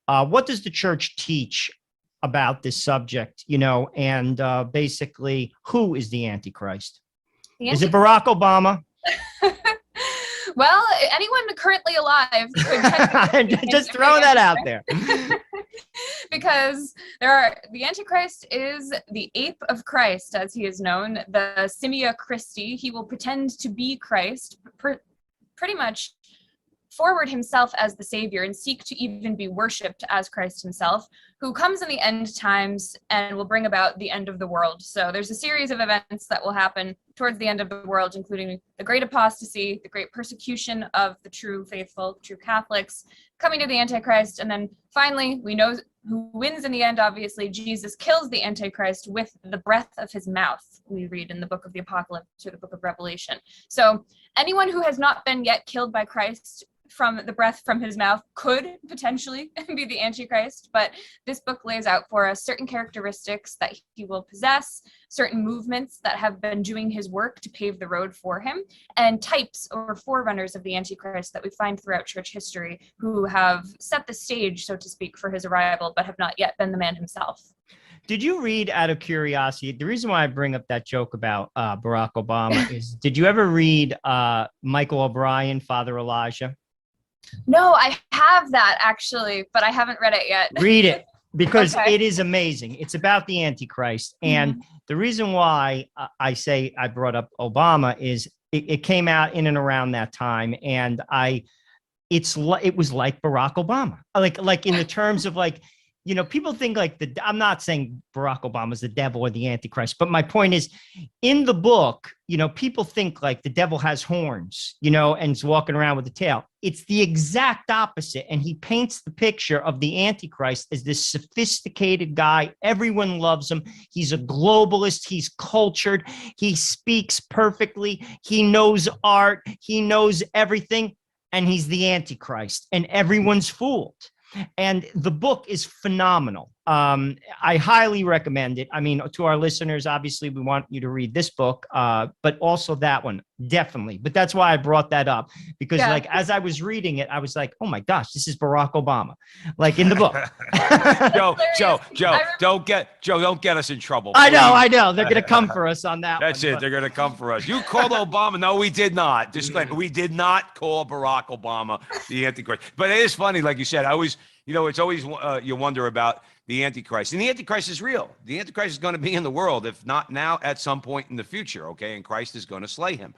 What does the church teach about this subject, and basically who is the Antichrist? Is it Barack Obama? Well, anyone currently alive could just throw that out there. Because the Antichrist is the ape of Christ, as he is known, the Simia Christi. He will pretend to be Christ, pretty much forward himself as the savior and seek to even be worshipped as Christ himself, who comes in the end times and will bring about the end of the world. So there's a series of events that will happen towards the end of the world, including the great apostasy, the great persecution of the true faithful, true Catholics, coming to the Antichrist, and then finally, we know who wins in the end. Obviously, Jesus kills the Antichrist with the breath of his mouth, we read in the book of the Apocalypse or the book of Revelation. So anyone who has not been yet killed by Christ from the breath from his mouth could potentially be the Antichrist, but this book lays out for us certain characteristics that he will possess, certain movements that have been doing his work to pave the road for him, and types or forerunners of the Antichrist that we find throughout church history who have set the stage, so to speak, for his arrival, but have not yet been the man himself. Did you read, out of curiosity, the reason why I bring up that joke about Barack Obama is, did you ever read Michael O'Brien, Father Elijah? No, I have that actually, but I haven't read it yet. Read it, because It is amazing. It's about the Antichrist. And the reason why I say I brought up Obama is it came out in and around that time. And it was like Barack Obama, like in the terms of people think I'm not saying Barack Obama's the devil or the Antichrist, but my point is, in the book, people think like the devil has horns, and is walking around with a tail. It's the exact opposite. And he paints the picture of the Antichrist as this sophisticated guy. Everyone loves him. He's a globalist. He's cultured. He speaks perfectly. He knows art. He knows everything. And he's the Antichrist, and everyone's fooled. And the book is phenomenal. I highly recommend it. I mean, to our listeners, obviously, we want you to read this book, but also that one, definitely. But that's why I brought that up, because as I was reading it, I was like, oh my gosh, this is Barack Obama, like in the book. Joe, don't get us in trouble. Please. I know. They're going to come for us on that. That's it. They're going to come for us. You called Obama. No, we did not. Disclaimer. We did not call Barack Obama the Antichrist. But it is funny, like you said, it's always you wonder about the Antichrist. And the Antichrist is real. The Antichrist is going to be in the world, if not now, at some point in the future, okay? And Christ is going to slay him.